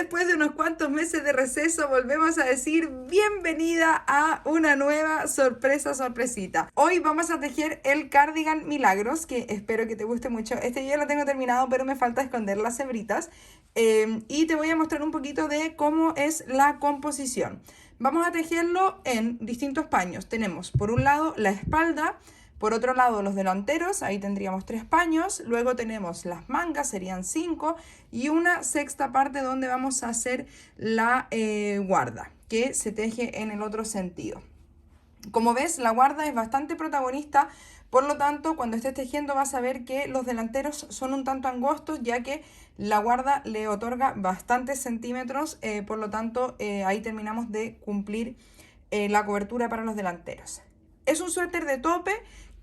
después de unos cuantos meses de receso volvemos a decir bienvenida a una nueva sorpresita. Hoy vamos a tejer el cardigan Milagros, que espero que te guste mucho. Este yo ya lo tengo terminado, pero me falta esconder las hebritas. Y te voy a mostrar un poquito de cómo es la composición. Vamos a tejerlo en distintos paños. Tenemos por un lado la espalda, por otro lado los delanteros, ahí tendríamos 3 paños, luego tenemos las mangas, serían 5, y una sexta parte donde vamos a hacer la guarda, que se teje en el otro sentido. Como ves, la guarda es bastante protagonista, por lo tanto, cuando estés tejiendo vas a ver que los delanteros son un tanto angostos, ya que la guarda le otorga bastantes centímetros, por lo tanto, ahí terminamos de cumplir la cobertura para los delanteros. Es un suéter de tope.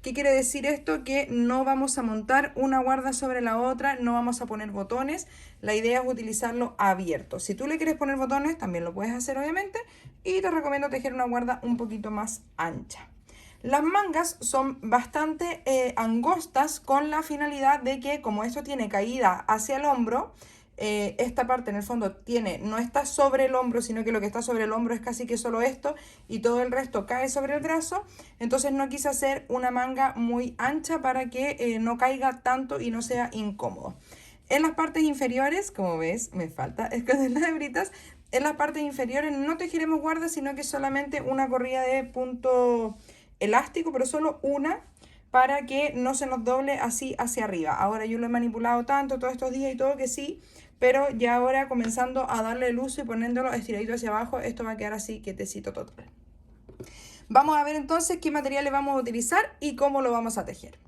¿Qué quiere decir esto? Que no vamos a montar una guarda sobre la otra, no vamos a poner botones. La idea es utilizarlo abierto. Si tú le quieres poner botones, también lo puedes hacer obviamente. Y te recomiendo tejer una guarda un poquito más ancha. Las mangas son bastante angostas con la finalidad de que, como esto tiene caída hacia el hombro, esta parte en el fondo no está sobre el hombro, sino que lo que está sobre el hombro es casi que solo esto y todo el resto cae sobre el brazo. Entonces no quise hacer una manga muy ancha para que no caiga tanto y no sea incómodo. En las partes inferiores, como ves, me falta esconder las hebritas. En las partes inferiores no tejeremos guarda, sino que solamente una corrida de punto elástico, pero solo una, para que no se nos doble así hacia arriba. Ahora yo lo he manipulado tanto todos estos días y todo que sí, pero ya ahora comenzando a darle el uso y poniéndolo estiradito hacia abajo, esto va a quedar así quietecito total. Vamos a ver entonces qué materiales vamos a utilizar y cómo lo vamos a tejer.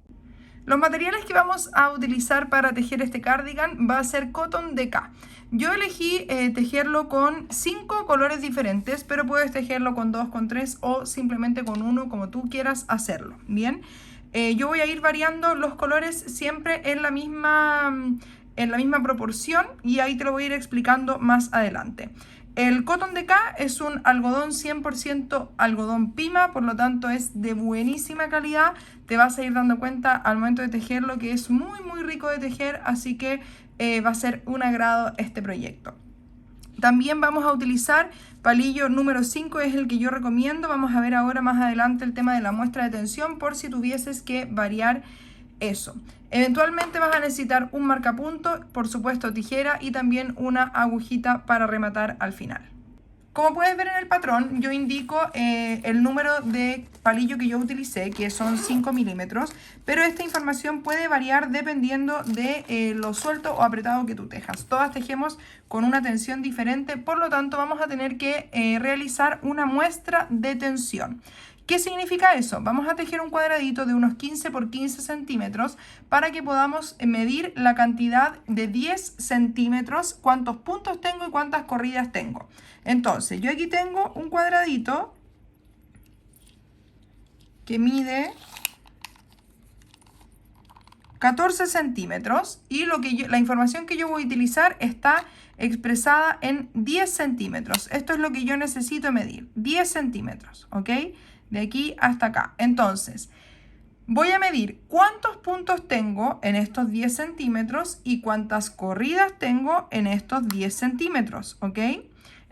Los materiales que vamos a utilizar para tejer este cardigan va a ser cotton DK. Yo elegí tejerlo con 5 colores diferentes, pero puedes tejerlo con 2, con 3 o simplemente con 1, como tú quieras hacerlo. Bien, yo voy a ir variando los colores siempre en la misma proporción y ahí te lo voy a ir explicando más adelante. El cotton DK es un algodón 100% algodón Pima, por lo tanto es de buenísima calidad. Te vas a ir dando cuenta al momento de tejerlo que es muy rico de tejer, así que va a ser un agrado este proyecto. También vamos a utilizar palillo número 5, es el que yo recomiendo. Vamos a ver ahora más adelante el tema de la muestra de tensión por si tuvieses que variar eso. Eventualmente vas a necesitar un marcapunto, por supuesto tijera y también una agujita para rematar al final. Como puedes ver en el patrón, yo indico el número de palillo que yo utilicé, que son 5 milímetros, pero esta información puede variar dependiendo de lo suelto o apretado que tú tejas. Todas tejemos con una tensión diferente, por lo tanto vamos a tener que realizar una muestra de tensión. ¿Qué significa eso? Vamos a tejer un cuadradito de unos 15 por 15 centímetros para que podamos medir la cantidad de 10 centímetros, cuántos puntos tengo y cuántas corridas tengo. Entonces, yo aquí tengo un cuadradito que mide 14 centímetros y la información que yo voy a utilizar está expresada en 10 centímetros. Esto es lo que yo necesito medir, 10 centímetros, ¿ok? De aquí hasta acá. Entonces, voy a medir cuántos puntos tengo en estos 10 centímetros y cuántas corridas tengo en estos 10 centímetros, ¿ok?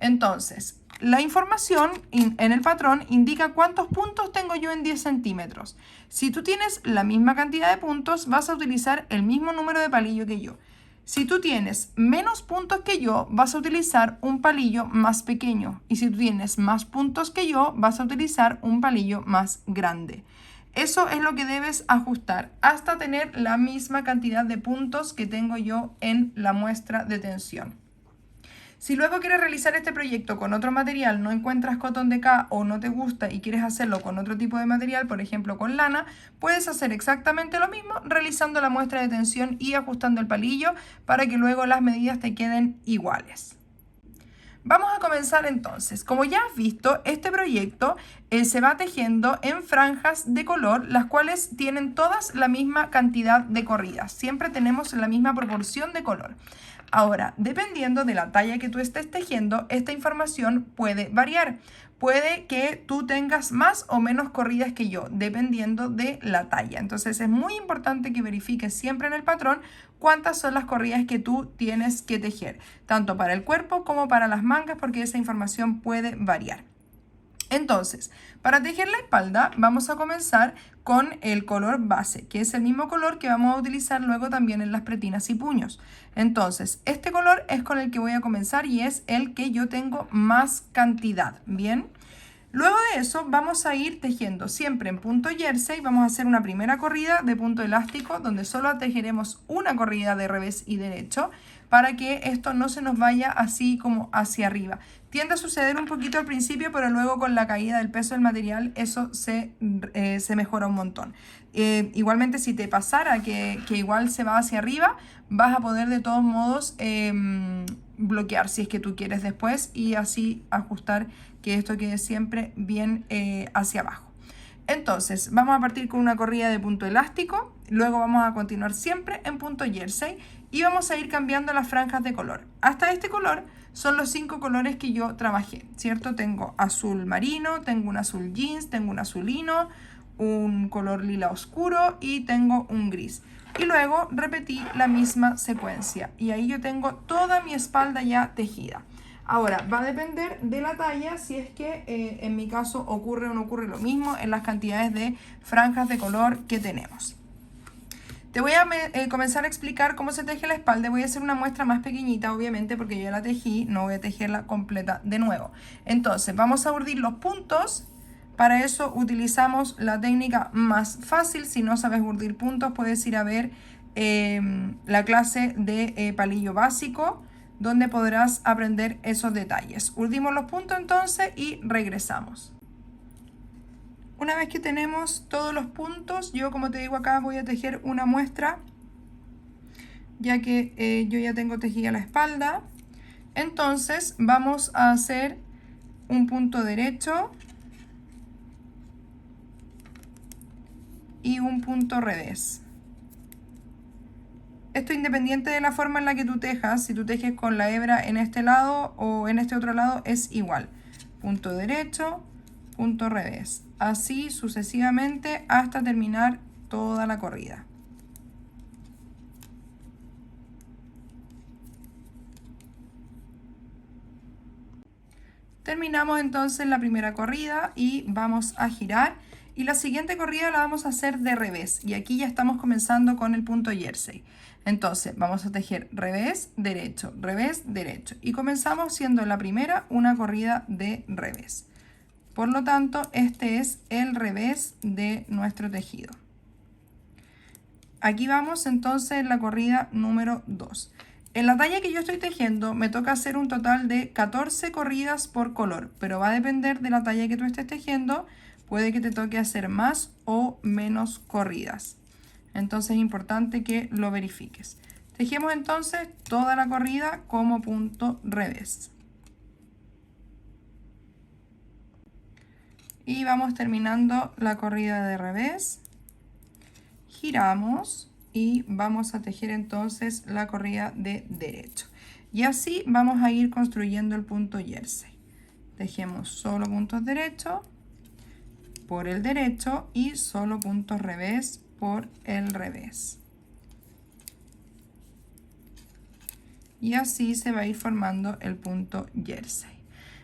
Entonces, la información en el patrón indica cuántos puntos tengo yo en 10 centímetros. Si tú tienes la misma cantidad de puntos, vas a utilizar el mismo número de palillo que yo. Si tú tienes menos puntos que yo, vas a utilizar un palillo más pequeño. Y si tú tienes más puntos que yo, vas a utilizar un palillo más grande. Eso es lo que debes ajustar hasta tener la misma cantidad de puntos que tengo yo en la muestra de tensión. Si luego quieres realizar este proyecto con otro material, no encuentras cotton DK o no te gusta y quieres hacerlo con otro tipo de material, por ejemplo con lana, puedes hacer exactamente lo mismo realizando la muestra de tensión y ajustando el palillo para que luego las medidas te queden iguales. Vamos a comenzar entonces. Como ya has visto, este proyecto se va tejiendo en franjas de color, las cuales tienen todas la misma cantidad de corridas. Siempre tenemos la misma proporción de color. Ahora, dependiendo de la talla que tú estés tejiendo, esta información puede variar. Puede que tú tengas más o menos corridas que yo, dependiendo de la talla. Entonces es muy importante que verifiques siempre en el patrón cuántas son las corridas que tú tienes que tejer, tanto para el cuerpo como para las mangas, porque esa información puede variar. Entonces, para tejer la espalda vamos a comenzar con el color base, que es el mismo color que vamos a utilizar luego también en las pretinas y puños. Entonces, este color es con el que voy a comenzar y es el que yo tengo más cantidad, ¿bien? Luego de eso vamos a ir tejiendo siempre en punto jersey. Vamos a hacer una primera corrida de punto elástico donde solo tejeremos una corrida de revés y derecho para que esto no se nos vaya así como hacia arriba. Tiende a suceder un poquito al principio, pero luego con la caída del peso del material eso se mejora un montón. Igualmente si te pasara que igual se va hacia arriba, vas a poder de todos modos bloquear si es que tú quieres después y así ajustar que esto quede siempre bien hacia abajo. Entonces vamos a partir con una corrida de punto elástico, luego vamos a continuar siempre en punto jersey y vamos a ir cambiando las franjas de color. Hasta este color son los 5 colores que yo trabajé, ¿cierto? Tengo azul marino, tengo un azul jeans, tengo un azulino, un color lila oscuro y tengo un gris. Y luego repetí la misma secuencia y ahí yo tengo toda mi espalda ya tejida. Ahora, va a depender de la talla si es que en mi caso ocurre o no ocurre lo mismo en las cantidades de franjas de color que tenemos. Te voy a comenzar a explicar cómo se teje la espalda. Voy a hacer una muestra más pequeñita, obviamente, porque yo ya la tejí, no voy a tejerla completa de nuevo. Entonces, vamos a urdir los puntos. Para eso utilizamos la técnica más fácil. Si no sabes urdir puntos, puedes ir a ver la clase de palillo básico, donde podrás aprender esos detalles. Urdimos los puntos entonces y regresamos. Una vez que tenemos todos los puntos, yo como te digo acá voy a tejer una muestra, ya que yo ya tengo tejida la espalda. Entonces vamos a hacer un punto derecho y un punto revés. Esto independiente de la forma en la que tú tejas, si tú tejes con la hebra en este lado o en este otro lado es igual. Punto derecho, punto revés. Así sucesivamente hasta terminar toda la corrida. Terminamos entonces la primera corrida y vamos a girar. Y la siguiente corrida la vamos a hacer de revés. Y aquí ya estamos comenzando con el punto jersey. Entonces vamos a tejer revés, derecho, revés, derecho. Y comenzamos siendo la primera una corrida de revés. Por lo tanto, este es el revés de nuestro tejido. Aquí vamos entonces en la corrida número 2. En la talla que yo estoy tejiendo me toca hacer un total de 14 corridas por color, pero va a depender de la talla que tú estés tejiendo. Puede que te toque hacer más o menos corridas. Entonces es importante que lo verifiques. Tejemos entonces toda la corrida como punto revés. Y vamos terminando la corrida de revés. Giramos y vamos a tejer entonces la corrida de derecho. Y así vamos a ir construyendo el punto jersey. Tejemos solo puntos derechos por el derecho y solo puntos revés por el revés. Y así se va a ir formando el punto jersey.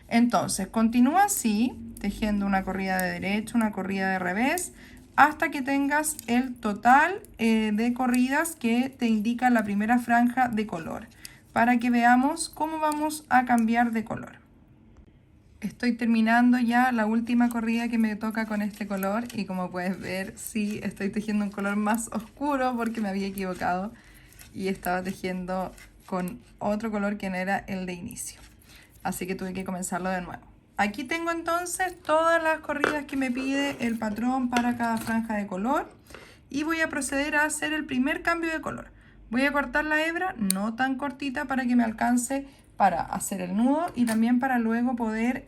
Entonces, continúa así, tejiendo una corrida de derecho, una corrida de revés, hasta que tengas el total de corridas que te indica la primera franja de color, para que veamos cómo vamos a cambiar de color. Estoy terminando ya la última corrida que me toca con este color y como puedes ver, sí, estoy tejiendo un color más oscuro porque me había equivocado y estaba tejiendo con otro color que no era el de inicio. Así que tuve que comenzarlo de nuevo. Aquí tengo entonces todas las corridas que me pide el patrón para cada franja de color y voy a proceder a hacer el primer cambio de color. Voy a cortar la hebra, no tan cortita para que me alcance para hacer el nudo y también para luego poder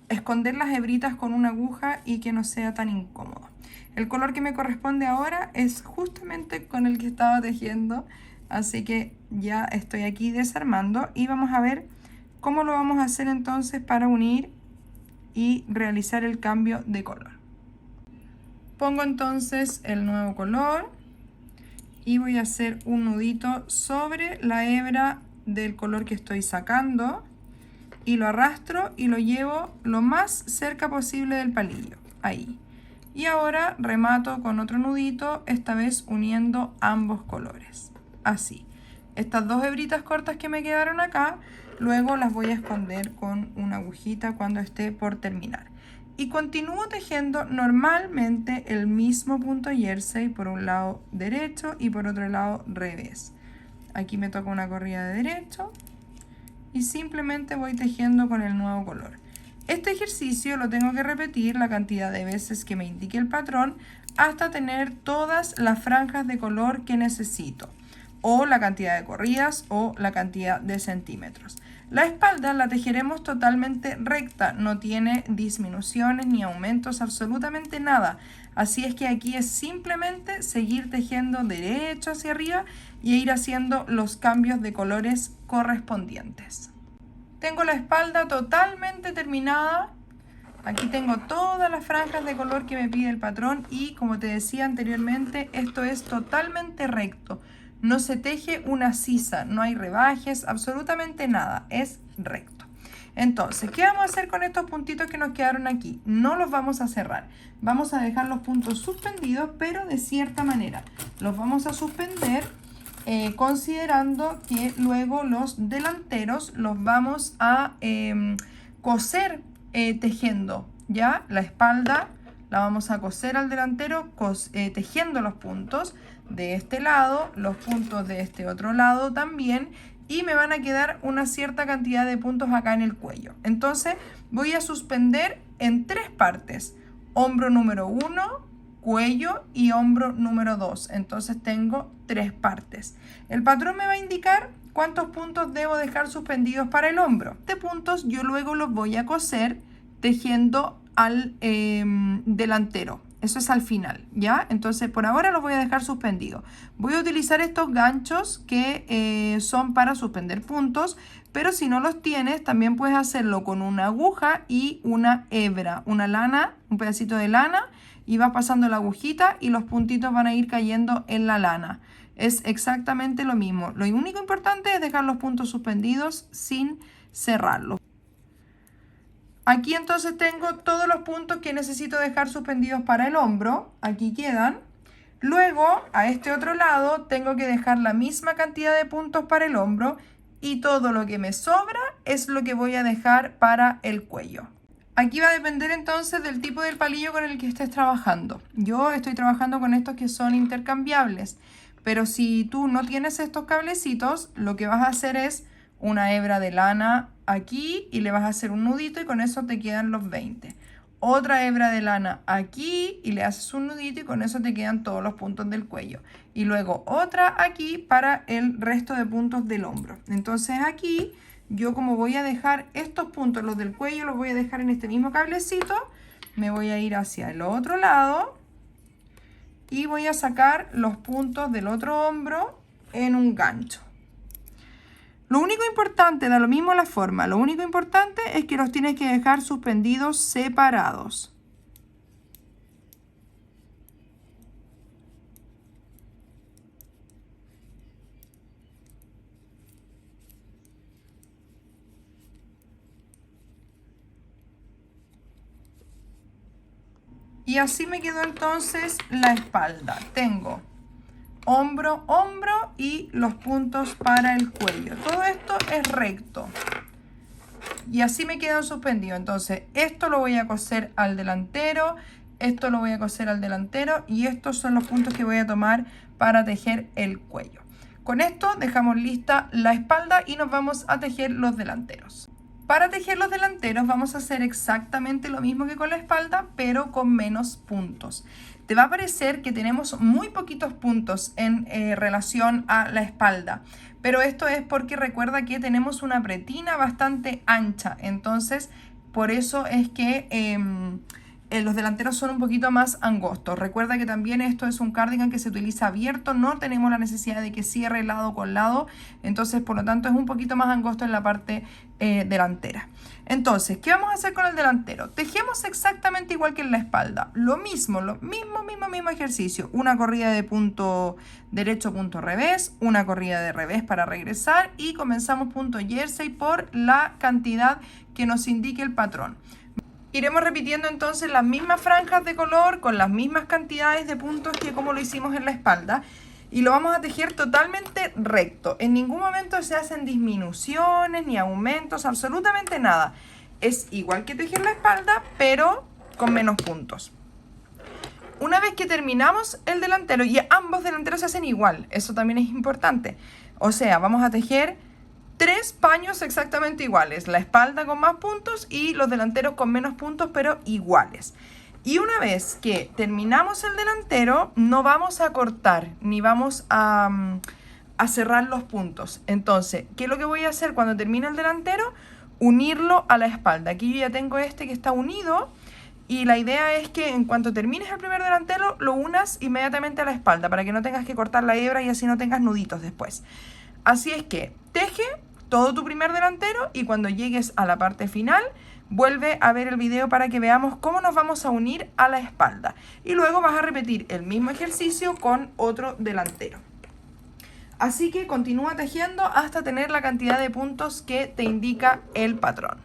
esconder las hebritas con una aguja y que no sea tan incómodo. El color que me corresponde ahora es justamente con el que estaba tejiendo, Así que ya estoy aquí desarmando y vamos a ver cómo lo vamos a hacer entonces para unir y realizar el cambio de color. Pongo entonces el nuevo color y voy a hacer un nudito sobre la hebra del color que estoy sacando y lo arrastro y lo llevo lo más cerca posible del palillo, ahí. Y ahora remato con otro nudito, esta vez uniendo ambos colores, así. Estas dos hebritas cortas que me quedaron acá, luego las voy a esconder con una agujita cuando esté por terminar. Y continúo tejiendo normalmente el mismo punto jersey por un lado derecho y por otro lado revés. Aquí me toca una corrida de derecho y simplemente voy tejiendo con el nuevo color. Este ejercicio lo tengo que repetir la cantidad de veces que me indique el patrón hasta tener todas las franjas de color que necesito, o la cantidad de corridas o la cantidad de centímetros. La espalda la tejeremos totalmente recta, no tiene disminuciones ni aumentos, absolutamente nada. Así es que aquí es simplemente seguir tejiendo derecho hacia arriba y ir haciendo los cambios de colores correspondientes. Tengo la espalda totalmente terminada. Aquí tengo todas las franjas de color que me pide el patrón y, como te decía anteriormente, esto es totalmente recto. No se teje una sisa, no hay rebajes, absolutamente nada, es recto. Entonces, ¿qué vamos a hacer con estos puntitos que nos quedaron aquí? No los vamos a cerrar, vamos a dejar los puntos suspendidos, pero de cierta manera. Los vamos a suspender considerando que luego los delanteros los vamos a coser tejiendo, ¿ya? La espalda la vamos a coser al delantero tejiendo los puntos de este lado, los puntos de este otro lado también, y me van a quedar una cierta cantidad de puntos acá en el cuello. Entonces voy a suspender en 3 partes: hombro número 1, cuello y hombro número 2. Entonces tengo 3 partes. El patrón me va a indicar cuántos puntos debo dejar suspendidos para el hombro. De puntos yo luego los voy a coser tejiendo al delantero. Eso es al final, ¿ya? Entonces por ahora los voy a dejar suspendidos. Voy a utilizar estos ganchos que son para suspender puntos, pero si no los tienes también puedes hacerlo con una aguja y una hebra, una lana, un pedacito de lana, y vas pasando la agujita y los puntitos van a ir cayendo en la lana. Es exactamente lo mismo. Lo único importante es dejar los puntos suspendidos sin cerrarlos. Aquí entonces tengo todos los puntos que necesito dejar suspendidos para el hombro. Aquí quedan. Luego, a este otro lado, tengo que dejar la misma cantidad de puntos para el hombro. Y todo lo que me sobra es lo que voy a dejar para el cuello. Aquí va a depender entonces del tipo del palillo con el que estés trabajando. Yo estoy trabajando con estos que son intercambiables. Pero si tú no tienes estos cablecitos, lo que vas a hacer es una hebra de lana aquí y le vas a hacer un nudito y con eso te quedan los 20. Otra hebra de lana aquí y le haces un nudito y con eso te quedan todos los puntos del cuello. Y luego otra aquí para el resto de puntos del hombro. Entonces aquí yo, como voy a dejar estos puntos, los del cuello, los voy a dejar en este mismo cablecito, me voy a ir hacia el otro lado y voy a sacar los puntos del otro hombro en un gancho. Lo único importante, da lo mismo la forma, lo único importante es que los tienes que dejar suspendidos separados. Y así me quedó entonces la espalda. Tengo hombro, hombro y los puntos para el cuello. Todo esto es recto. Y así me quedan suspendidos. Entonces, esto lo voy a coser al delantero, esto lo voy a coser al delantero y estos son los puntos que voy a tomar para tejer el cuello. Con esto dejamos lista la espalda y nos vamos a tejer los delanteros. Para tejer los delanteros vamos a hacer exactamente lo mismo que con la espalda, pero con menos puntos. Te va a parecer que tenemos muy poquitos puntos en relación a la espalda, pero esto es porque recuerda que tenemos una pretina bastante ancha, entonces por eso es que los delanteros son un poquito más angostos. Recuerda que también esto es un cardigan que se utiliza abierto, no tenemos la necesidad de que cierre lado con lado, entonces por lo tanto es un poquito más angosto en la parte delantera. Entonces, ¿qué vamos a hacer con el delantero? Tejemos exactamente igual que en la espalda, lo mismo ejercicio, una corrida de punto derecho, punto revés, una corrida de revés para regresar y comenzamos punto jersey por la cantidad que nos indique el patrón. Iremos repitiendo entonces las mismas franjas de color con las mismas cantidades de puntos que como lo hicimos en la espalda y lo vamos a tejer totalmente recto. En ningún momento se hacen disminuciones ni aumentos, absolutamente nada. Es igual que tejer la espalda, pero con menos puntos. Una vez que terminamos el delantero, y ambos delanteros se hacen igual, eso también es importante. O sea, vamos a tejer 3 paños exactamente iguales, la espalda con más puntos y los delanteros con menos puntos, pero iguales. Y una vez que terminamos el delantero, no vamos a cortar ni vamos a cerrar los puntos. Entonces, ¿qué es lo que voy a hacer cuando termine el delantero? Unirlo a la espalda. Aquí yo ya tengo este que está unido y la idea es que en cuanto termines el primer delantero, lo unas inmediatamente a la espalda para que no tengas que cortar la hebra y así no tengas nuditos después. Así es que teje todo tu primer delantero y cuando llegues a la parte final, vuelve a ver el video para que veamos cómo nos vamos a unir a la espalda. Y luego vas a repetir el mismo ejercicio con otro delantero. Así que continúa tejiendo hasta tener la cantidad de puntos que te indica el patrón.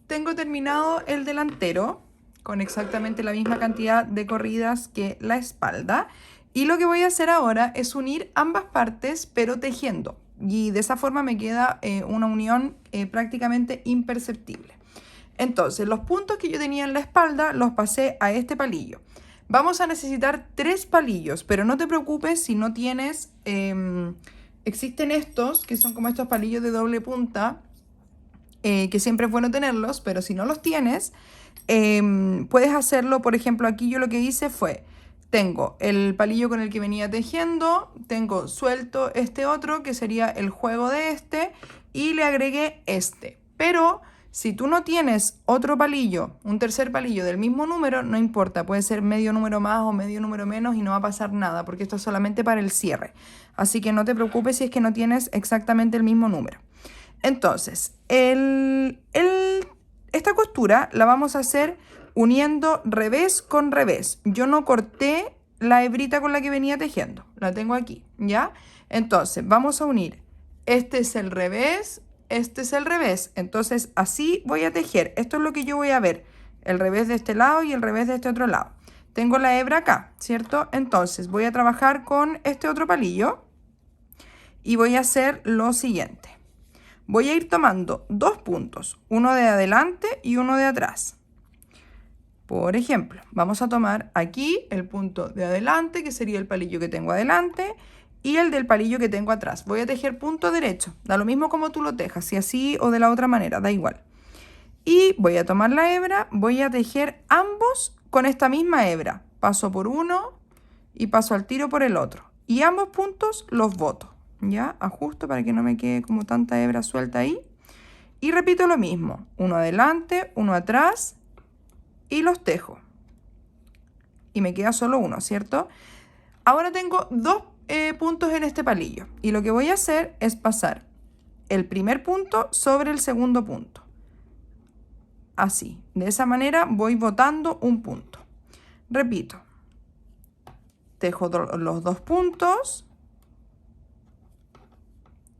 Tengo terminado el delantero con exactamente la misma cantidad de corridas que la espalda. Y lo que voy a hacer ahora es unir ambas partes, pero tejiendo. Y de esa forma me queda una unión prácticamente imperceptible. Entonces, los puntos que yo tenía en la espalda los pasé a este palillo. Vamos a necesitar 3 palillos, pero no te preocupes si no tienes... existen estos, que son como estos palillos de doble punta, que siempre es bueno tenerlos, pero si no los tienes, puedes hacerlo. Por ejemplo, aquí yo lo que hice fue... Tengo el palillo con el que venía tejiendo, tengo suelto este otro que sería el juego de este y le agregué este. Pero si tú no tienes otro palillo, un tercer palillo del mismo número, no importa, puede ser medio número más o medio número menos y no va a pasar nada porque esto es solamente para el cierre. Así que no te preocupes si es que no tienes exactamente el mismo número. Entonces, esta costura la vamos a hacer uniendo revés con revés. Yo no corté la hebrita con la que venía tejiendo. La tengo aquí, ¿ya? Entonces, vamos a unir. Este es el revés, este es el revés. Entonces, así voy a tejer. Esto es lo que yo voy a ver. El revés de este lado y el revés de este otro lado. Tengo la hebra acá, ¿cierto? Entonces, voy a trabajar con este otro palillo. Y voy a hacer lo siguiente. Voy a ir tomando 2 puntos. Uno de adelante y uno de atrás. Por ejemplo, vamos a tomar aquí el punto de adelante, que sería el palillo que tengo adelante, y el del palillo que tengo atrás. Voy a tejer punto derecho, da lo mismo como tú lo tejas, si así o de la otra manera, da igual. Y voy a tomar la hebra, voy a tejer ambos con esta misma hebra. Paso por uno y paso al tiro por el otro. Y ambos puntos los boto, ¿ya? Ajusto para que no me quede como tanta hebra suelta ahí. Y repito lo mismo, uno adelante, uno atrás, y los tejo. Y me queda solo uno, ¿cierto? Ahora tengo 2 puntos en este palillo. Y lo que voy a hacer es pasar el primer punto sobre el segundo punto. Así. De esa manera voy botando un punto. Repito. Tejo los 2 puntos.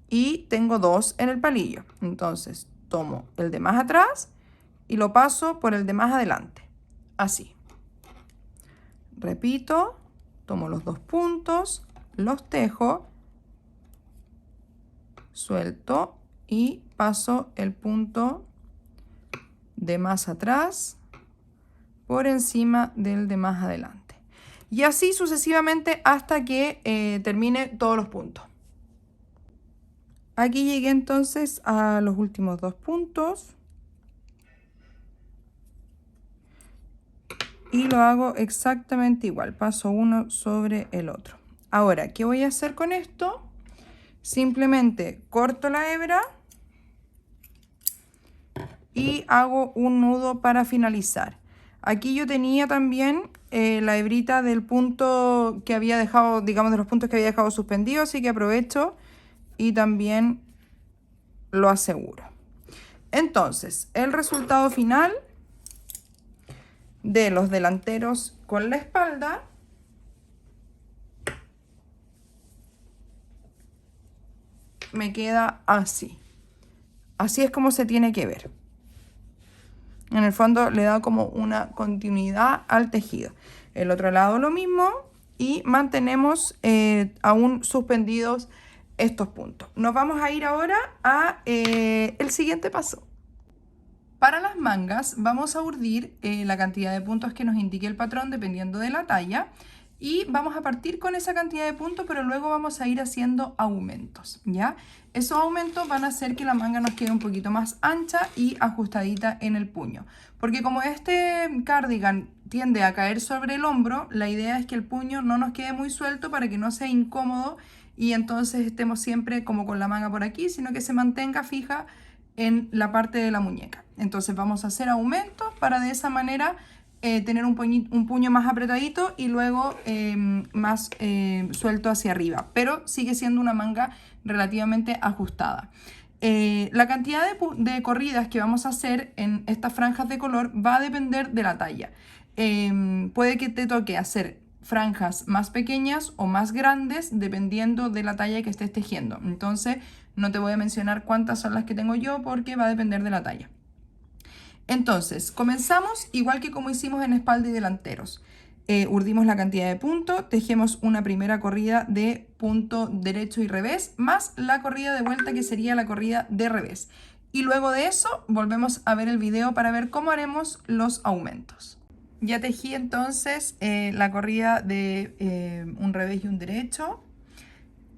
Y tengo 2 en el palillo. Entonces tomo el de más atrás y lo paso por el de más adelante. Así. Repito, tomo los 2 puntos, los tejo, suelto y paso el punto de más atrás por encima del de más adelante. Y así sucesivamente hasta que termine todos los puntos. Aquí llegué entonces a los últimos 2 puntos. Y lo hago exactamente igual, paso uno sobre el otro. Ahora, ¿qué voy a hacer con esto? Simplemente corto la hebra y hago un nudo para finalizar. Aquí yo tenía también la hebrita del punto que había dejado, digamos, de los puntos que había dejado suspendido, así que aprovecho y también lo aseguro. Entonces, el resultado final de los delanteros con la espalda me queda así. Así es como se tiene que ver. En el fondo le da como una continuidad al tejido. El otro lado lo mismo y mantenemos aún suspendidos estos puntos. Nos vamos a ir ahora a el siguiente paso. Para las mangas vamos a urdir la cantidad de puntos que nos indique el patrón dependiendo de la talla. Y vamos a partir con esa cantidad de puntos, pero luego vamos a ir haciendo aumentos, ¿ya? Esos aumentos van a hacer que la manga nos quede un poquito más ancha y ajustadita en el puño. Porque como este cardigan tiende a caer sobre el hombro, la idea es que el puño no nos quede muy suelto para que no sea incómodo y entonces estemos siempre como con la manga por aquí, sino que se mantenga fija en la parte de la muñeca. Entonces vamos a hacer aumentos para de esa manera tener un puño más apretadito y luego más suelto hacia arriba, pero sigue siendo una manga relativamente ajustada. La cantidad de corridas que vamos a hacer en estas franjas de color va a depender de la talla. Puede que te toque hacer franjas más pequeñas o más grandes dependiendo de la talla que estés tejiendo. Entonces no te voy a mencionar cuántas son las que tengo yo porque va a depender de la talla. Entonces, comenzamos igual que como hicimos en espalda y delanteros. Urdimos la cantidad de puntos, tejemos una primera corrida de punto derecho y revés, más la corrida de vuelta que sería la corrida de revés. Y luego de eso, volvemos a ver el video para ver cómo haremos los aumentos. Ya tejí entonces la corrida de un revés y un derecho,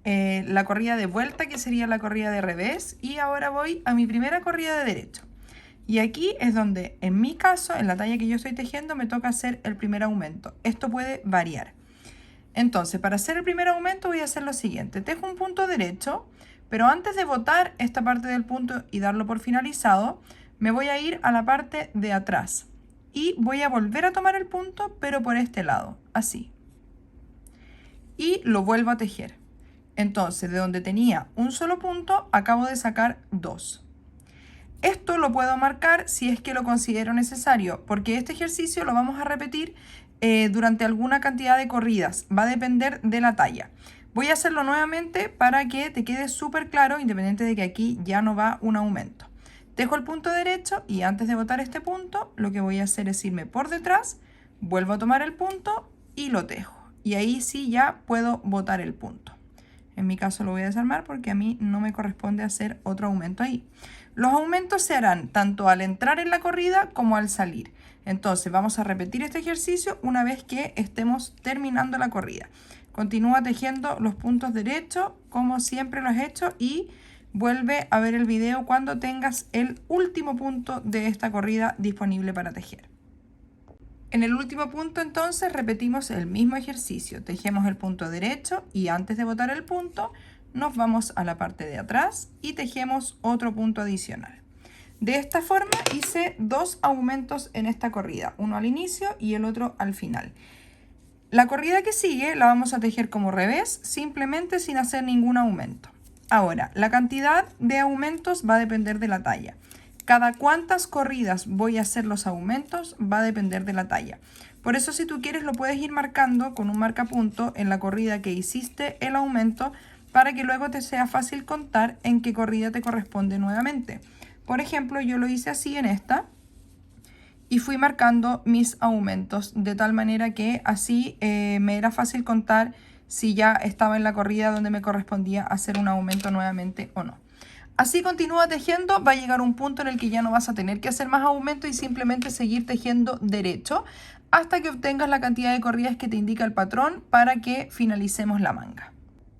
la corrida de vuelta que sería la corrida de revés y ahora voy a mi primera corrida de derecho. Y aquí es donde, en mi caso, en la talla que yo estoy tejiendo, me toca hacer el primer aumento. Esto puede variar. Entonces, para hacer el primer aumento voy a hacer lo siguiente. Tejo un punto derecho, pero antes de botar esta parte del punto y darlo por finalizado, me voy a ir a la parte de atrás. Y voy a volver a tomar el punto, pero por este lado, así. Y lo vuelvo a tejer. Entonces, de donde tenía un solo punto, acabo de sacar dos. Esto lo puedo marcar si es que lo considero necesario, porque este ejercicio lo vamos a repetir durante alguna cantidad de corridas. Va a depender de la talla. Voy a hacerlo nuevamente para que te quede súper claro, independiente de que aquí ya no va un aumento. Dejo el punto derecho y antes de botar este punto, lo que voy a hacer es irme por detrás, vuelvo a tomar el punto y lo tejo. Y ahí sí ya puedo botar el punto. En mi caso lo voy a desarmar porque a mí no me corresponde hacer otro aumento ahí. Los aumentos se harán tanto al entrar en la corrida como al salir. Entonces vamos a repetir este ejercicio una vez que estemos terminando la corrida. Continúa tejiendo los puntos derechos como siempre lo has hecho y vuelve a ver el video cuando tengas el último punto de esta corrida disponible para tejer. En el último punto entonces repetimos el mismo ejercicio, tejemos el punto derecho y antes de botar el punto nos vamos a la parte de atrás y tejemos otro punto adicional. De esta forma hice dos aumentos en esta corrida, uno al inicio y el otro al final. La corrida que sigue la vamos a tejer como revés, simplemente sin hacer ningún aumento. Ahora, la cantidad de aumentos va a depender de la talla. Cada cuántas corridas voy a hacer los aumentos va a depender de la talla. Por eso si tú quieres lo puedes ir marcando con un marcapunto en la corrida que hiciste el aumento para que luego te sea fácil contar en qué corrida te corresponde nuevamente. Por ejemplo, yo lo hice así en esta y fui marcando mis aumentos de tal manera que así me era fácil contar si ya estaba en la corrida donde me correspondía hacer un aumento nuevamente o no. Así continúa tejiendo, va a llegar un punto en el que ya no vas a tener que hacer más aumento y simplemente seguir tejiendo derecho hasta que obtengas la cantidad de corridas que te indica el patrón para que finalicemos la manga.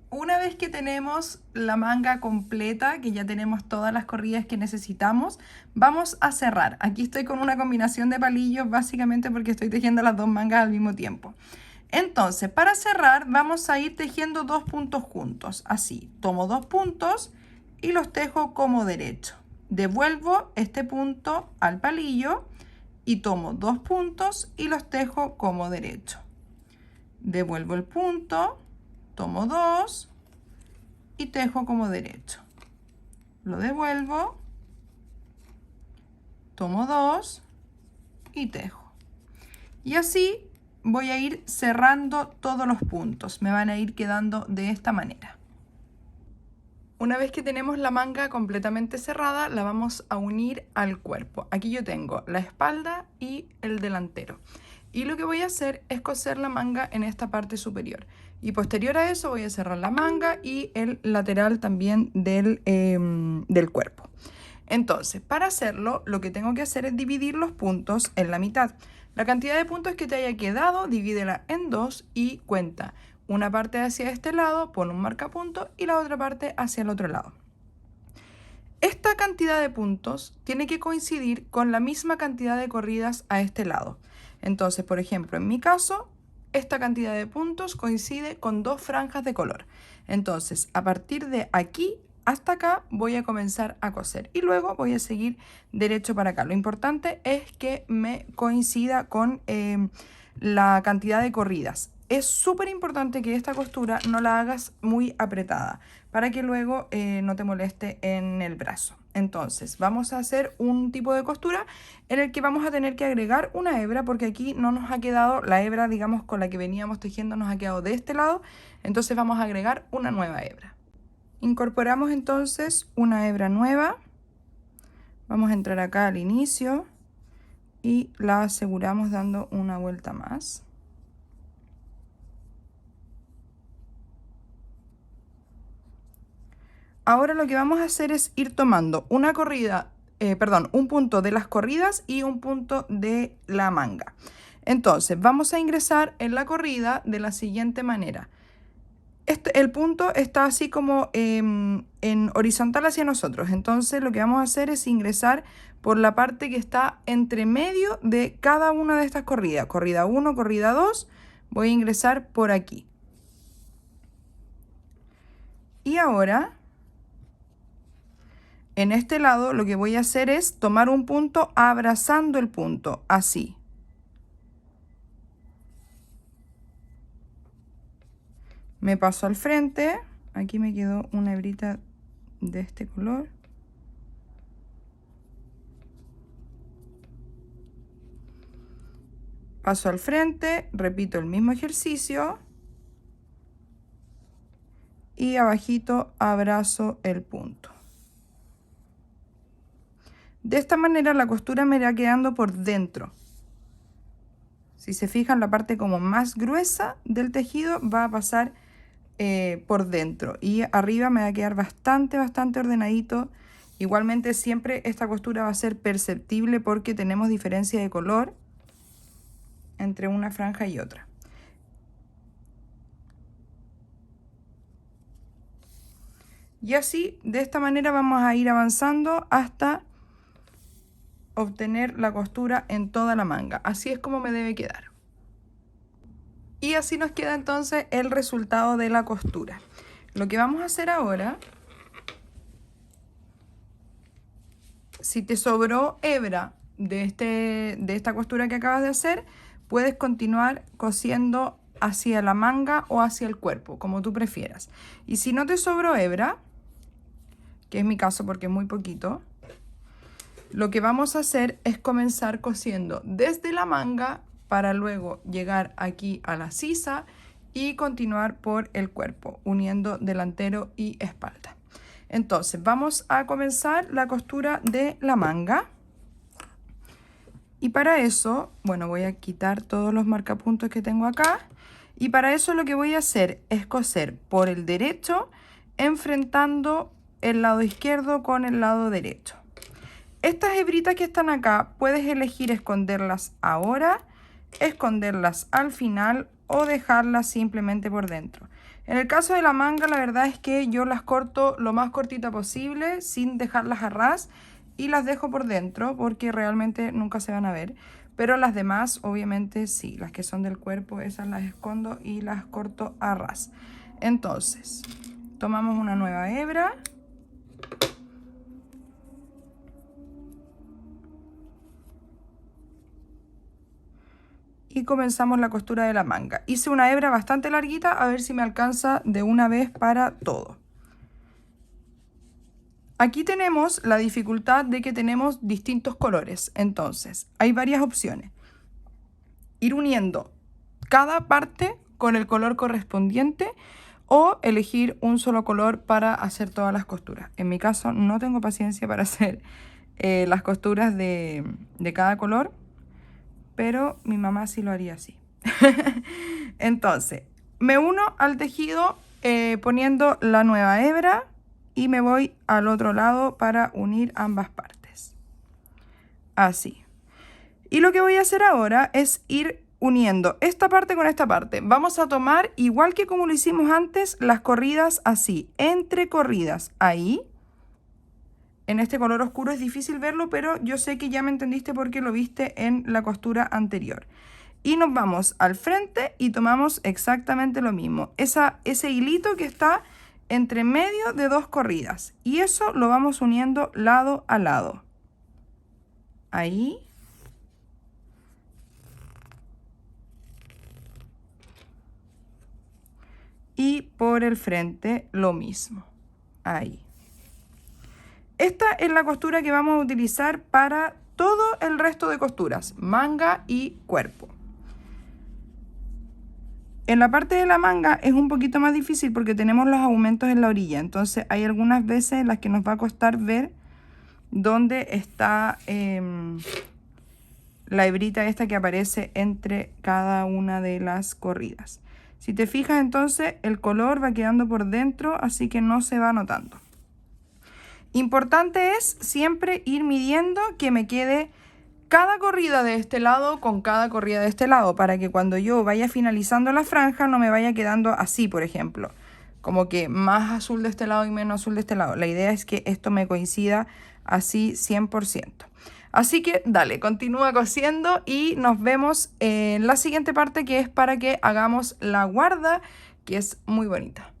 Una vez que tenemos la manga completa, que ya tenemos todas las corridas que necesitamos, vamos a cerrar. Aquí estoy con una combinación de palillos básicamente porque estoy tejiendo las dos mangas al mismo tiempo. Entonces, para cerrar vamos a ir tejiendo dos puntos juntos. Así, tomo dos puntos y los tejo como derecho. Devuelvo este punto al palillo y tomo 2 puntos y los tejo como derecho. Devuelvo el punto, tomo 2 y tejo como derecho. Lo devuelvo, tomo 2 y tejo. Y así voy a ir cerrando todos los puntos. Me van a ir quedando de esta manera. Una vez que tenemos la manga completamente cerrada, la vamos a unir al cuerpo. Aquí yo tengo la espalda y el delantero. Y lo que voy a hacer es coser la manga en esta parte superior. Y posterior a eso voy a cerrar la manga y el lateral también del cuerpo. Entonces, para hacerlo, lo que tengo que hacer es dividir los puntos en la mitad. La cantidad de puntos que te haya quedado, divídela en 2 y cuenta. Una parte hacia este lado, pon un marcapunto y la otra parte hacia el otro lado. Esta cantidad de puntos tiene que coincidir con la misma cantidad de corridas a este lado. Entonces, por ejemplo, en mi caso, esta cantidad de puntos coincide con 2 franjas de color. Entonces, a partir de aquí hasta acá voy a comenzar a coser y luego voy a seguir derecho para acá. Lo importante es que me coincida con la cantidad de corridas. Es súper importante que esta costura no la hagas muy apretada para que luego no te moleste en el brazo. Entonces vamos a hacer un tipo de costura en el que vamos a tener que agregar una hebra porque aquí no nos ha quedado la hebra, digamos, con la que veníamos tejiendo, nos ha quedado de este lado. Entonces vamos a agregar una nueva hebra. Incorporamos entonces una hebra nueva. Vamos a entrar acá al inicio y la aseguramos dando una vuelta más. Ahora lo que vamos a hacer es ir tomando una corrida, un punto de las corridas y un punto de la manga. Entonces vamos a ingresar en la corrida de la siguiente manera. El punto está así como en horizontal hacia nosotros. Entonces lo que vamos a hacer es ingresar por la parte que está entre medio de cada una de estas corridas. Corrida 1, corrida 2, voy a ingresar por aquí. Y ahora, en este lado, lo que voy a hacer es tomar un punto abrazando el punto, así. Me paso al frente, aquí me quedó una hebrita de este color. Paso al frente, repito el mismo ejercicio y abajito abrazo el punto. De esta manera la costura me irá quedando por dentro. Si se fijan, la parte como más gruesa del tejido va a pasar por dentro y arriba me va a quedar bastante ordenadito. Igualmente siempre esta costura va a ser perceptible porque tenemos diferencia de color entre una franja y otra. Y así, de esta manera vamos a ir avanzando hasta obtener la costura en toda la manga. Así es como me debe quedar. Y así nos queda entonces el resultado de la costura. Lo que vamos a hacer ahora, si te sobró hebra de esta costura que acabas de hacer, puedes continuar cosiendo hacia la manga o hacia el cuerpo, como tú prefieras. Y si no te sobró hebra, que es mi caso porque es muy poquito, lo que vamos a hacer es comenzar cosiendo desde la manga para luego llegar aquí a la sisa y continuar por el cuerpo, uniendo delantero y espalda. Entonces vamos a comenzar la costura de la manga. Y para eso, bueno, voy a quitar todos los marcapuntos que tengo acá. Y para eso lo que voy a hacer es coser por el derecho, enfrentando el lado izquierdo con el lado derecho. Estas hebritas que están acá, puedes elegir esconderlas ahora, esconderlas al final o dejarlas simplemente por dentro. En el caso de la manga, la verdad es que yo las corto lo más cortita posible, sin dejarlas a ras, y las dejo por dentro porque realmente nunca se van a ver. Pero las demás, obviamente, sí, las que son del cuerpo, esas las escondo y las corto a ras. Entonces, tomamos una nueva hebra. y comenzamos la costura de la manga. Hice una hebra bastante larguita, a ver si me alcanza de una vez para todo. Aquí tenemos la dificultad de que tenemos distintos colores, entonces hay varias opciones. Ir uniendo cada parte con el color correspondiente o elegir un solo color para hacer todas las costuras. En mi caso no tengo paciencia para hacer las costuras de cada color, pero mi mamá sí lo haría así. Entonces, me uno al tejido poniendo la nueva hebra y me voy al otro lado para unir ambas partes. Así. Y lo que voy a hacer ahora es ir uniendo esta parte con esta parte. Vamos a tomar, igual que como lo hicimos antes, las corridas así, entre corridas, ahí. En este color oscuro es difícil verlo, pero yo sé que ya me entendiste porque lo viste en la costura anterior. Y nos vamos al frente y tomamos exactamente lo mismo. Ese hilito que está entre medio de dos corridas. Y eso lo vamos uniendo lado a lado. Ahí. Y por el frente lo mismo. Ahí. Esta es la costura que vamos a utilizar para todo el resto de costuras, manga y cuerpo. En la parte de la manga es un poquito más difícil porque tenemos los aumentos en la orilla, entonces hay algunas veces en las que nos va a costar ver dónde está la hebrita esta que aparece entre cada una de las corridas. Si te fijas, entonces el color va quedando por dentro, así que no se va notando. Importante es siempre ir midiendo que me quede cada corrida de este lado con cada corrida de este lado, para que cuando yo vaya finalizando la franja no me vaya quedando así, por ejemplo, como que más azul de este lado y menos azul de este lado. La idea es que esto me coincida así 100%. Así que dale, continúa cosiendo y nos vemos en la siguiente parte, que es para que hagamos la guarda, que es muy bonita.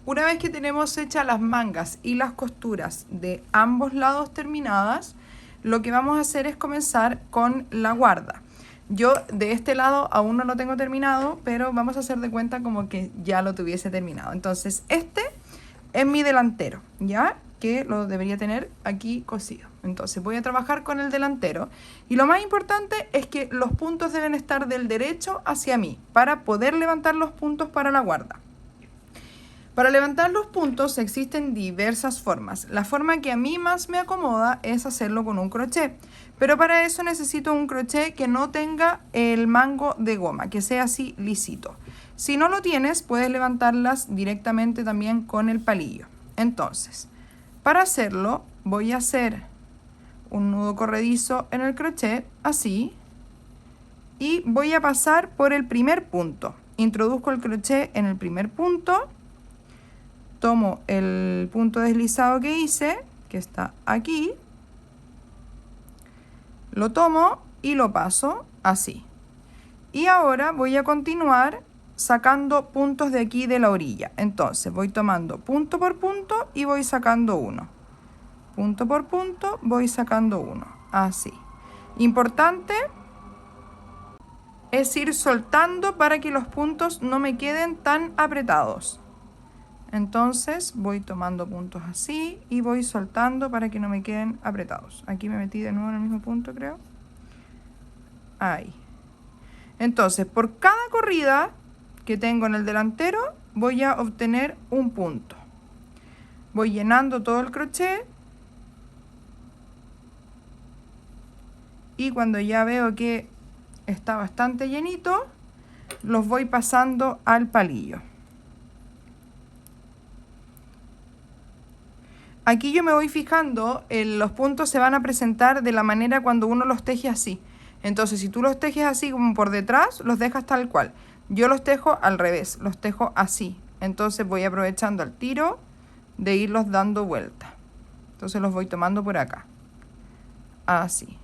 Una vez que tenemos hechas las mangas y las costuras de ambos lados terminadas, lo que vamos a hacer es comenzar con la guarda. Yo de este lado aún no lo tengo terminado, pero vamos a hacer de cuenta como que ya lo tuviese terminado. Entonces este es mi delantero, ¿ya? Que lo debería tener aquí cosido. Entonces voy a trabajar con el delantero. Y lo más importante es que los puntos deben estar del derecho hacia mí para poder levantar los puntos para la guarda. Para levantar los puntos existen diversas formas. La forma que a mí más me acomoda es hacerlo con un crochet, pero para eso necesito un crochet que no tenga el mango de goma, que sea así lisito. Si no lo tienes, puedes levantarlas directamente también con el palillo. Entonces, para hacerlo voy a hacer un nudo corredizo en el crochet, así, y voy a pasar por el primer punto. Introduzco el crochet en el primer punto. Tomo el punto deslizado que hice, que está aquí, lo tomo y lo paso así. Y ahora voy a continuar sacando puntos de aquí de la orilla. Entonces voy tomando punto por punto y voy sacando uno. Punto por punto voy sacando uno. Así. Importante es ir soltando para que los puntos no me queden tan apretados. Entonces voy tomando puntos así y voy soltando para que no me queden apretados. Aquí me metí de nuevo en el mismo punto, creo. Ahí. Entonces, por cada corrida que tengo en el delantero, voy a obtener un punto. Voy llenando todo el crochet. Y cuando ya veo que está bastante llenito, los voy pasando al palillo. Aquí yo me voy fijando, los puntos se van a presentar de la manera cuando uno los teje así. Entonces, si tú los tejes así como por detrás, los dejas tal cual. Yo los tejo al revés, los tejo así. Entonces voy aprovechando el tiro de irlos dando vuelta. Entonces los voy tomando por acá. Así.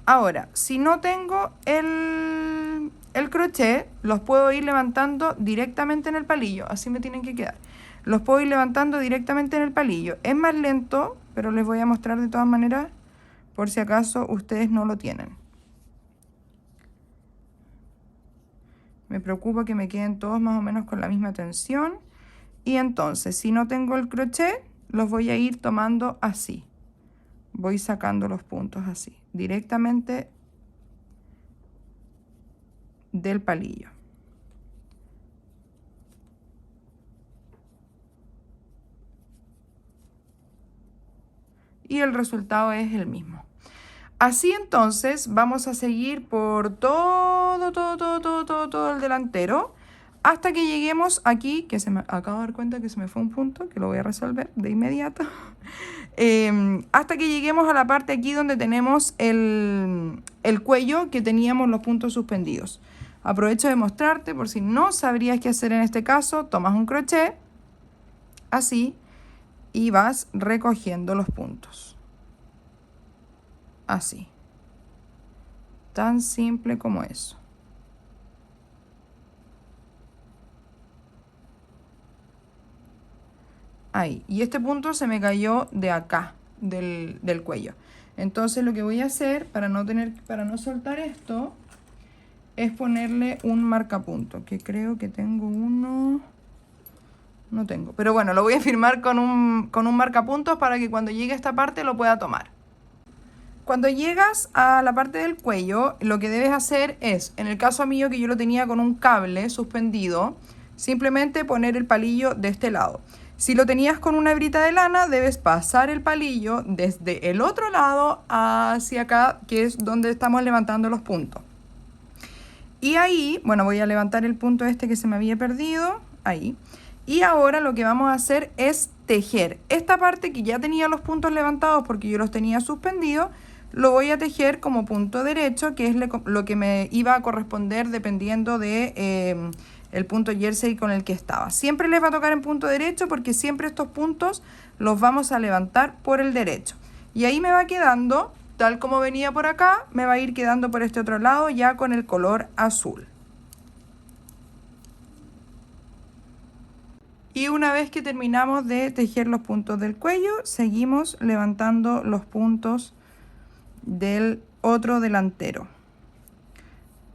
Ahora, si no tengo el crochet, los puedo ir levantando directamente en el palillo. Así me tienen que quedar. Los puedo ir levantando directamente en el palillo. Es más lento, pero les voy a mostrar de todas maneras por si acaso ustedes no lo tienen. Me preocupa que me queden todos más o menos con la misma tensión. Y entonces, si no tengo el crochet, los voy a ir tomando así. Voy sacando los puntos así, directamente del palillo. Y el resultado es el mismo. Así entonces vamos a seguir por todo el delantero hasta que lleguemos aquí, que se me acabo de dar cuenta que se me fue un punto, que lo voy a resolver de inmediato. Hasta que lleguemos a la parte aquí donde tenemos el cuello, que teníamos los puntos suspendidos. Aprovecho de mostrarte, por si no sabrías qué hacer en este caso, tomas un crochet, así, y vas recogiendo los puntos. Así. Tan simple como eso. Ahí. Y este punto se me cayó de acá, del cuello. Entonces lo que voy a hacer para no soltar esto es ponerle un marcapunto, que creo que tengo uno. No tengo. Pero bueno, lo voy a firmar con un marcapuntos para que cuando llegue a esta parte lo pueda tomar. Cuando llegas a la parte del cuello, lo que debes hacer es, en el caso mío que yo lo tenía con un cable suspendido, simplemente poner el palillo de este lado. Si lo tenías con una hebrita de lana, debes pasar el palillo desde el otro lado hacia acá, que es donde estamos levantando los puntos. Y ahí, bueno, voy a levantar el punto este que se me había perdido, ahí. Y ahora lo que vamos a hacer es tejer. Esta parte que ya tenía los puntos levantados porque yo los tenía suspendidos, lo voy a tejer como punto derecho, que es lo que me iba a corresponder dependiendo de el punto jersey con el que estaba. Siempre les va a tocar en punto derecho porque siempre estos puntos los vamos a levantar por el derecho. Y ahí me va quedando, tal como venía por acá, me va a ir quedando por este otro lado ya con el color azul. Y una vez que terminamos de tejer los puntos del cuello, seguimos levantando los puntos del otro delantero.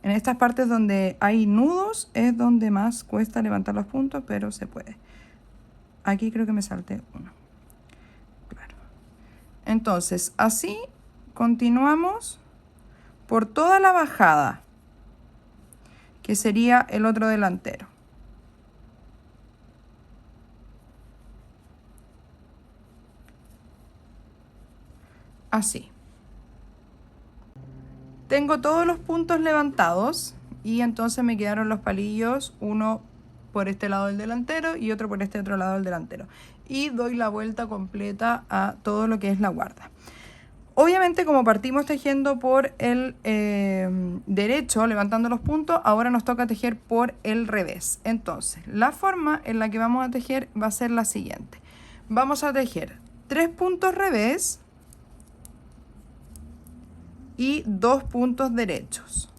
En estas partes donde hay nudos es donde más cuesta levantar los puntos, pero se puede. Aquí creo que me salté uno. Claro. Entonces, así continuamos por toda la bajada, que sería el otro delantero. Así. Tengo todos los puntos levantados y entonces me quedaron los palillos, uno por este lado del delantero y otro por este otro lado del delantero. Y doy la vuelta completa a todo lo que es la guarda. Obviamente, como partimos tejiendo por el derecho, levantando los puntos, ahora nos toca tejer por el revés. Entonces, la forma en la que vamos a tejer va a ser la siguiente. Vamos a tejer 3 puntos revés y 2 puntos derechos.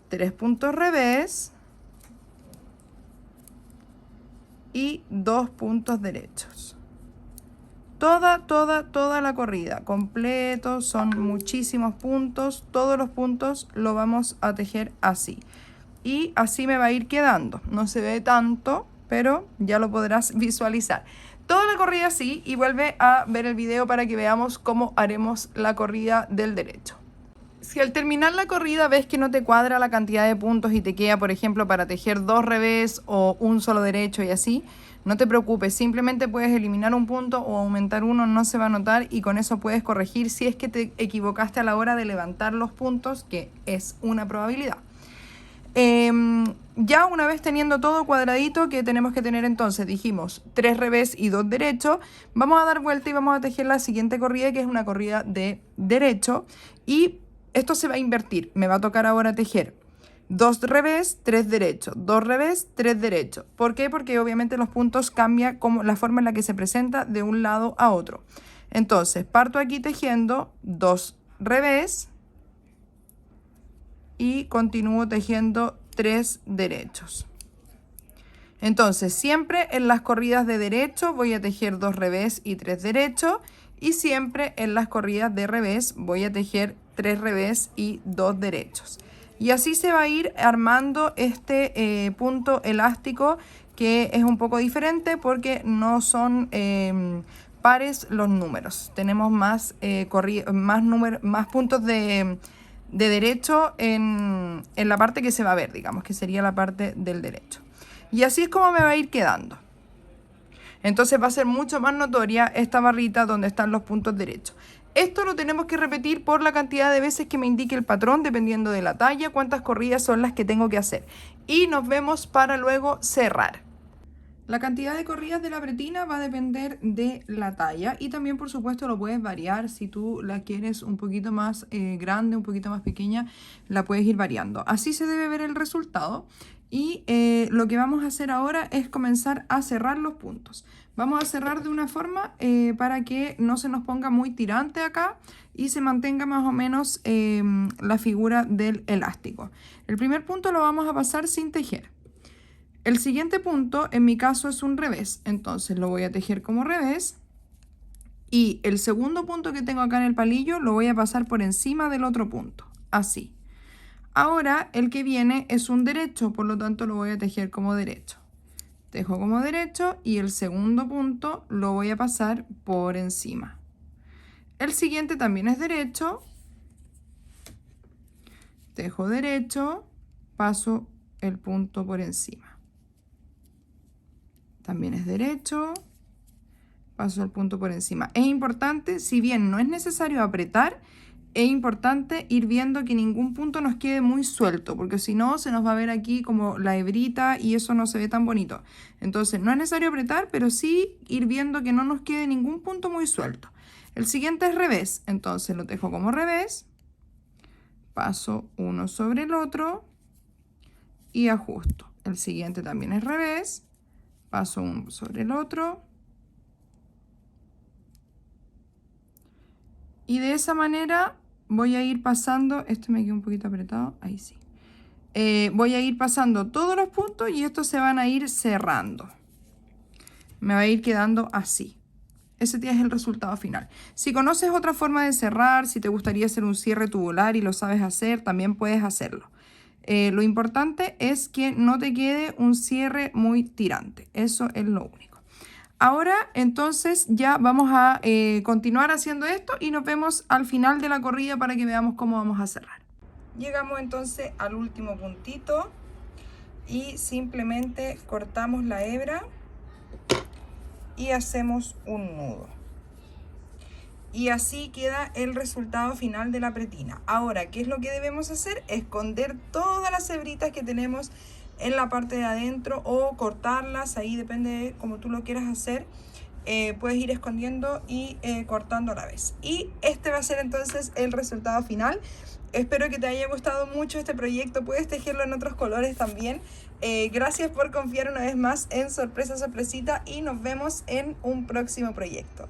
3 puntos revés y 2 puntos derechos. Toda la corrida, completo, son muchísimos puntos. Todos los puntos lo vamos a tejer así. Y así me va a ir quedando. No se ve tanto, pero ya lo podrás visualizar. Toda la corrida así, y vuelve a ver el video para que veamos cómo haremos la corrida del derecho. Si al terminar la corrida ves que no te cuadra la cantidad de puntos y te queda, por ejemplo, para tejer 2 revés o un solo derecho y así, no te preocupes, simplemente puedes eliminar un punto o aumentar uno, no se va a notar, y con eso puedes corregir si es que te equivocaste a la hora de levantar los puntos, que es una probabilidad. Ya una vez teniendo todo cuadradito, que tenemos que tener entonces, dijimos 3 revés y 2 derechos, vamos a dar vuelta y vamos a tejer la siguiente corrida, que es una corrida de derecho, y esto se va a invertir. Me va a tocar ahora tejer 2 revés, 3 derechos, 2 revés, 3 derechos. ¿Por qué? Porque obviamente los puntos cambian como la forma en la que se presenta de un lado a otro. Entonces parto aquí tejiendo 2 revés y continúo tejiendo 3 derechos. Entonces siempre en las corridas de derecho voy a tejer 2 revés y 3 derechos, y siempre en las corridas de revés voy a tejer 3 revés y 2 derechos. Y así se va a ir armando este punto elástico, que es un poco diferente porque no son pares los números. Tenemos más, más puntos de derecho en la parte que se va a ver, digamos, que sería la parte del derecho. Y así es como me va a ir quedando. Entonces va a ser mucho más notoria esta barrita donde están los puntos derechos. Esto lo tenemos que repetir por la cantidad de veces que me indique el patrón, dependiendo de la talla, cuántas corridas son las que tengo que hacer. Y nos vemos para luego cerrar. La cantidad de corridas de la pretina va a depender de la talla y también, por supuesto, lo puedes variar. Si tú la quieres un poquito más grande, un poquito más pequeña, la puedes ir variando. Así se debe ver el resultado. Y lo que vamos a hacer ahora es comenzar a cerrar los puntos. Vamos a cerrar de una forma para que no se nos ponga muy tirante acá y se mantenga más o menos la figura del elástico. El primer punto lo vamos a pasar sin tejer. El siguiente punto, en mi caso, es un revés. Entonces lo voy a tejer como revés. Y el segundo punto que tengo acá en el palillo lo voy a pasar por encima del otro punto. Así. Ahora el que viene es un derecho, por lo tanto lo voy a tejer como derecho. Tejo como derecho y el segundo punto lo voy a pasar por encima. El siguiente también es derecho. Tejo derecho, paso el punto por encima. También es derecho, paso el punto por encima. Es importante, si bien no es necesario apretar, es importante ir viendo que ningún punto nos quede muy suelto, porque si no se nos va a ver aquí como la hebrita y eso no se ve tan bonito. Entonces no es necesario apretar, pero sí ir viendo que no nos quede ningún punto muy suelto. El siguiente es revés, entonces lo tejo como revés, paso uno sobre el otro y ajusto. El siguiente también es revés. Paso uno sobre el otro. Y de esa manera voy a ir pasando, esto me quedó un poquito apretado, ahí sí. Voy a ir pasando todos los puntos y estos se van a ir cerrando. Me va a ir quedando así. Ese es el resultado final. Si conoces otra forma de cerrar, si te gustaría hacer un cierre tubular y lo sabes hacer, también puedes hacerlo. Lo importante es que no te quede un cierre muy tirante. Eso es lo único. Ahora, entonces, ya vamos a continuar haciendo esto y nos vemos al final de la corrida para que veamos cómo vamos a cerrar. Llegamos entonces al último puntito y simplemente cortamos la hebra y hacemos un nudo. Y así queda el resultado final de la pretina. Ahora, ¿qué es lo que debemos hacer? Esconder todas las hebritas que tenemos en la parte de adentro o cortarlas, ahí depende de cómo tú lo quieras hacer. Puedes ir escondiendo y cortando a la vez. Y este va a ser entonces el resultado final. Espero que te haya gustado mucho este proyecto. Puedes tejerlo en otros colores también. Gracias por confiar una vez más en Sorpresa Sorpresita y nos vemos en un próximo proyecto.